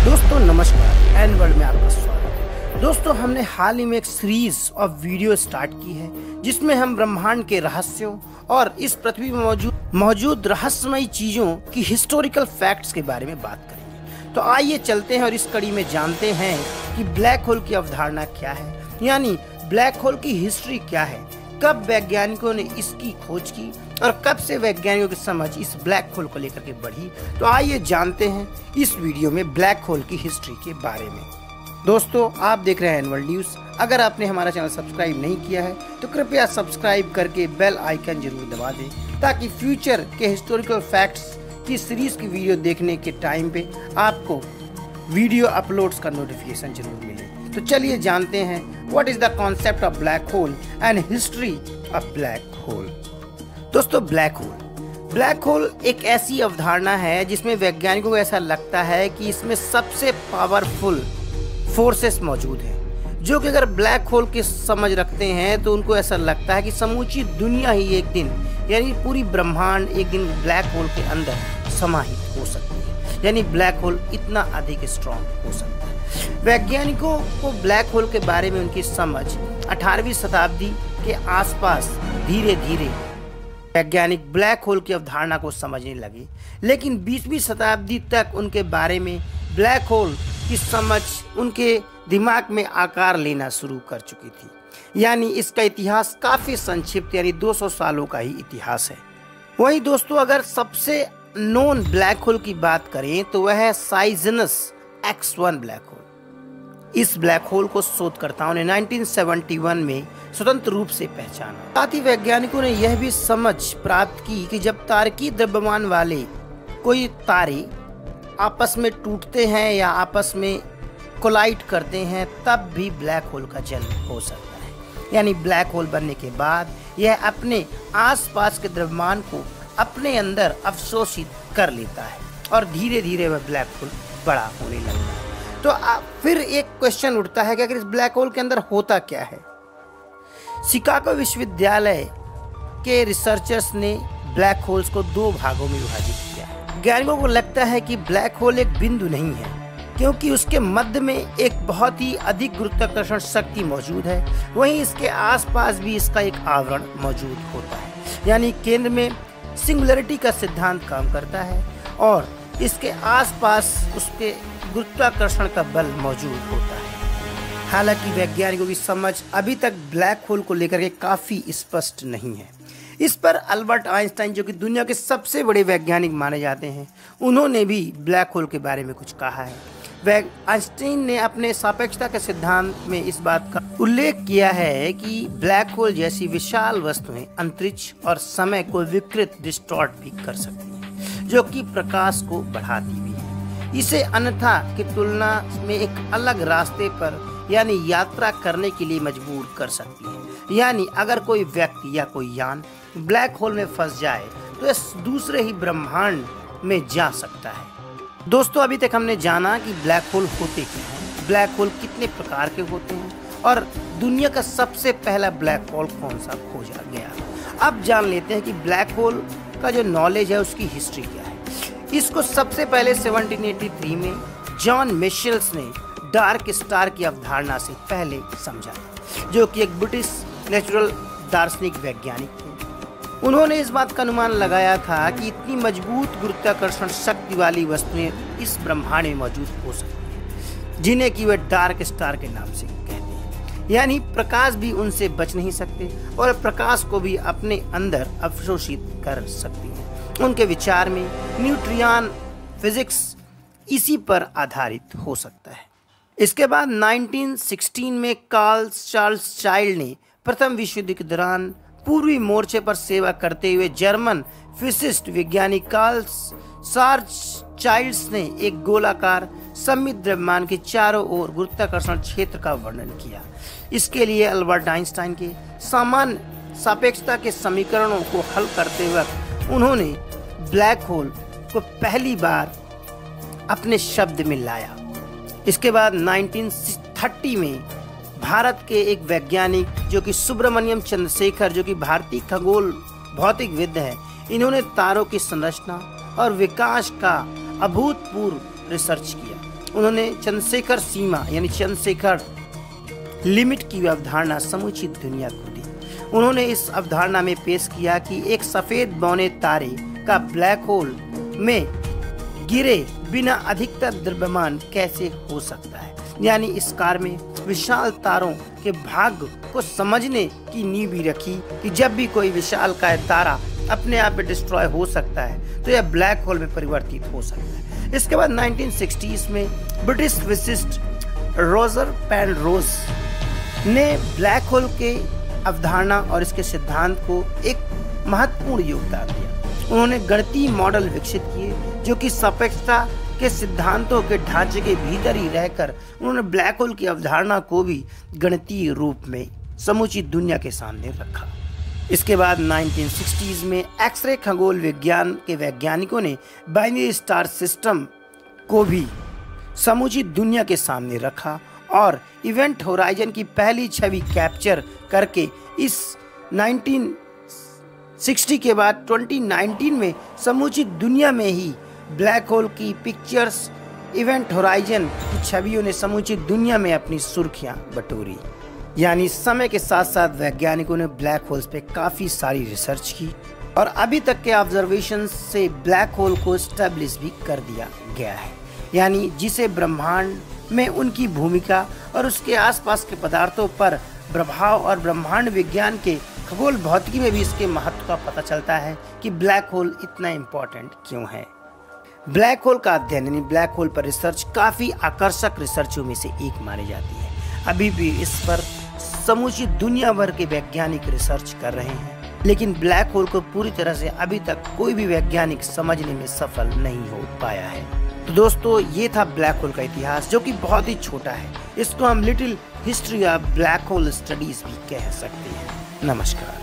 दोस्तों नमस्कार, N world में आपका स्वागत है। दोस्तों हमने हाल ही में एक सीरीज ऑफ वीडियो स्टार्ट की है जिसमें हम ब्रह्मांड के रहस्यों और इस पृथ्वी में मौजूद रहस्यमयी चीजों की हिस्टोरिकल फैक्ट्स के बारे में बात करेंगे। तो आइए चलते हैं और इस कड़ी में जानते हैं कि ब्लैक होल की अवधारणा क्या है, यानी ब्लैक होल की हिस्ट्री क्या है, कब वैज्ञानिकों ने इसकी खोज की और कब से वैज्ञानिकों की समझ इस ब्लैक होल को लेकर के बढ़ी। तो आइए जानते हैं इस वीडियो में ब्लैक होल की हिस्ट्री के बारे में। दोस्तों आप देख रहे हैं एन वर्ल्ड न्यूज़। अगर आपने हमारा चैनल सब्सक्राइब नहीं किया है तो कृपया सब्सक्राइब करके बेल आइकन जरूर दबा दें ताकि फ्यूचर के हिस्टोरिकल फैक्ट्स की सीरीज की वीडियो देखने के टाइम पे आपको वीडियो अपलोड्स का नोटिफिकेशन जरूर मिले। तो चलिए जानते हैं what is the concept of black hole and history of black hole. दोस्तों ब्लैक होल एक ऐसी अवधारणा है जिसमें वैज्ञानिकों को ऐसा लगता है कि इसमें सबसे पावरफुल फोर्सेस मौजूद हैं, जो कि अगर ब्लैक होल की समझ रखते हैं तो उनको ऐसा लगता है कि समूची दुनिया ही एक दिन, यानी पूरी ब्रह्मांड एक दिन ब्लैक होल के अंदर समाहित हो सकती है, यानी ब्लैक होल इतना अधिक स्ट्रॉन्ग हो सकता है। वैज्ञानिकों को ब्लैक होल के बारे में उनकी समझ 18वीं शताब्दी के आसपास धीरे धीरे वैज्ञानिक ब्लैक होल की अवधारणा को समझने लगे, लेकिन 20वीं शताब्दी तक उनके बारे में ब्लैक होल की समझ उनके दिमाग में आकार लेना शुरू कर चुकी थी। यानी इसका इतिहास काफ़ी संक्षिप्त, यानी 200 सालों का ही इतिहास है। वहीं दोस्तों अगर सबसे नोन ब्लैक होल की बात करें तो वह है साइज़नस X1 ब्लैक होल। इस ब्लैक होल को शोधकर्ताओं ने 1971 में स्वतंत्र रूप से पहचाना। साथ ही वैज्ञानिकों ने यह भी समझ प्राप्त की कि जब तारकीय द्रव्यमान वाले कोई तारे आपस में टूटते हैं या आपस में कोलाइड करते हैं तब भी ब्लैक होल का जन्म हो सकता है। यानी ब्लैक होल बनने के बाद यह अपने आसपास के द्रव्यमान को अपने अंदर अवशोषित कर लेता है और धीरे धीरे वह ब्लैक होल बड़ा होने लगता है। तो फिर एक क्वेश्चन उठता है कि अगर इस ब्लैक होल के अंदर होता क्या है। शिकागो विश्वविद्यालय के रिसर्चर्स ने ब्लैक होल्स को 2 भागों में विभाजित किया है। वैज्ञानिकों को लगता है कि ब्लैक होल एक बिंदु नहीं है, क्योंकि उसके मध्य में एक बहुत ही अधिक गुरुत्वाकर्षण शक्ति मौजूद है, वहीं इसके आसपास भी इसका एक आवरण मौजूद होता है। यानी केंद्र में सिंगुलरिटी का सिद्धांत काम करता है और इसके आसपास उसके गुरुत्वाकर्षण का बल मौजूद होता है। हालांकि वैज्ञानिकों की समझ अभी तक ब्लैक होल को लेकर के काफ़ी स्पष्ट नहीं है। इस पर अल्बर्ट आइंस्टाइन, जो कि दुनिया के सबसे बड़े वैज्ञानिक माने जाते हैं, उन्होंने भी ब्लैक होल के बारे में कुछ कहा है। आइंस्टाइन ने अपने सापेक्षता के सिद्धांत में इस बात का उल्लेख किया है कि ब्लैक होल जैसी विशाल वस्तुएं अंतरिक्ष और समय को विकृत डिस्टॉर्ट भी कर सकती हैं, जो कि प्रकाश को बढ़ाती भी है। इसे अन्यथा की तुलना में एक अलग रास्ते पर यानी यात्रा करने के लिए मजबूर कर सकती है। यानी अगर कोई व्यक्ति या कोई यान ब्लैक होल में फंस जाए तो इस दूसरे ही ब्रह्मांड में जा सकता है। दोस्तों अभी तक हमने जाना कि ब्लैक होल होते क्या हैं, ब्लैक होल कितने प्रकार के होते हैं और दुनिया का सबसे पहला ब्लैक होल कौन सा खोजा गया। अब जान लेते हैं कि ब्लैक होल का जो नॉलेज है उसकी हिस्ट्री क्या है। इसको सबसे पहले 1783 में जॉन मिशेल्स ने डार्क स्टार की अवधारणा से पहले समझा, जो कि एक ब्रिटिश नेचुरल दार्शनिक वैज्ञानिक थे। उन्होंने इस बात का अनुमान लगाया था कि इतनी मजबूत गुरुत्वाकर्षण शक्ति वाली वस्तुएं इस ब्रह्मांड में मौजूद हो सकती हैं, जिन्हें कि वे डार्क स्टार के नाम से कहते हैं। यानी प्रकाश भी उनसे बच नहीं सकते और प्रकाश को भी अपने अंदर अवशोषित कर सकती हैं। उनके विचार में न्यूट्रियन फिजिक्स इसी पर आधारित हो सकता है। इसके बाद 1916 में कार्ल चार्ल्स चाइल्ड ने प्रथम विश्व युद्ध के दौरान पूर्वी मोर्चे पर सेवा करते हुए जर्मन फिजिसिस्ट वैज्ञानिक कार्ल चार्ल्स चाइल्ड्स ने एक गोलाकार सममित द्रव्यमान के चारों ओर गुरुत्वाकर्षण क्षेत्र का वर्णन किया। इसके लिए अल्बर्ट आइंस्टाइन के सामान्य सापेक्षता के समीकरणों को हल करते वक्त उन्होंने ब्लैक होल को पहली बार अपने शब्द में लाया। इसके बाद 1930 में भारत के एक वैज्ञानिक जो कि सुब्रमण्यम चंद्रशेखर, जो कि भारतीय खगोल भौतिकविद है, इन्होंने तारों की संरचना और विकास का अभूतपूर्व रिसर्च किया उन्होंने चंद्रशेखर सीमा यानी चंद्रशेखर लिमिट की अवधारणा समूची दुनिया को दी। उन्होंने इस अवधारणा में पेश किया कि एक सफेद बौने तारे का ब्लैक होल में गिरे बिना अधिकतर द्रव्यमान कैसे हो सकता है। यानी इस कार्य में विशाल तारों के भाग्य को समझने की नींव भी रखी कि जब भी कोई विशालकाय तारा अपने आप में डिस्ट्रॉय हो सकता है तो यह ब्लैक होल में परिवर्तित हो सकता है। इसके बाद 1960s में ब्रिटिश फिजिसिस्ट रोजर पेनरोज ने ब्लैक होल के अवधारणा और इसके सिद्धांत को एक महत्वपूर्ण योगदान दिया। उन्होंने गणितीय मॉडल विकसित किए जो कि सापेक्षता के सिद्धांतों के ढांचे के भीतर ही रहकर उन्होंने ब्लैक होल की अवधारणा को भी गणितीय रूप में समूची दुनिया के सामने रखा। इसके बाद 1960s में एक्सरे खगोल विज्ञान के वैज्ञानिकों ने बाइनरी स्टार सिस्टम को भी समूची दुनिया के सामने रखा और इवेंट होराइजन की पहली छवि कैप्चर करके इस 1960 के बाद 2019 में समूची दुनिया में ही ब्लैक होल की पिक्चर्स इवेंट होराइजन की छवियों ने समूची दुनिया में अपनी सुर्खियां बटोरी। यानी समय के साथ साथ वैज्ञानिकों ने ब्लैक होल्स पे काफी सारी रिसर्च की और अभी तक के ऑब्जर्वेशन से ब्लैक होल को स्टैब्लिश भी कर दिया गया है। यानी जिसे ब्रह्मांड में उनकी भूमिका और उसके आसपास के पदार्थों पर प्रभाव और ब्रह्मांड विज्ञान के खगोल भौतिकी में भी इसके महत्व का पता चलता है कि ब्लैक होल इतना इम्पोर्टेंट क्यों है। ब्लैक होल का अध्ययन यानी ब्लैक होल पर रिसर्च काफी आकर्षक रिसर्चों में से एक मानी जाती है। अभी भी इस पर समूची दुनिया भर के वैज्ञानिक रिसर्च कर रहे हैं, लेकिन ब्लैक होल को पूरी तरह से अभी तक कोई भी वैज्ञानिक समझने में सफल नहीं हो पाया है। तो दोस्तों, ये था ब्लैक होल का इतिहास जो कि बहुत ही छोटा है। इसको हम little history of black hole studies भी कह सकते हैं। नमस्कार।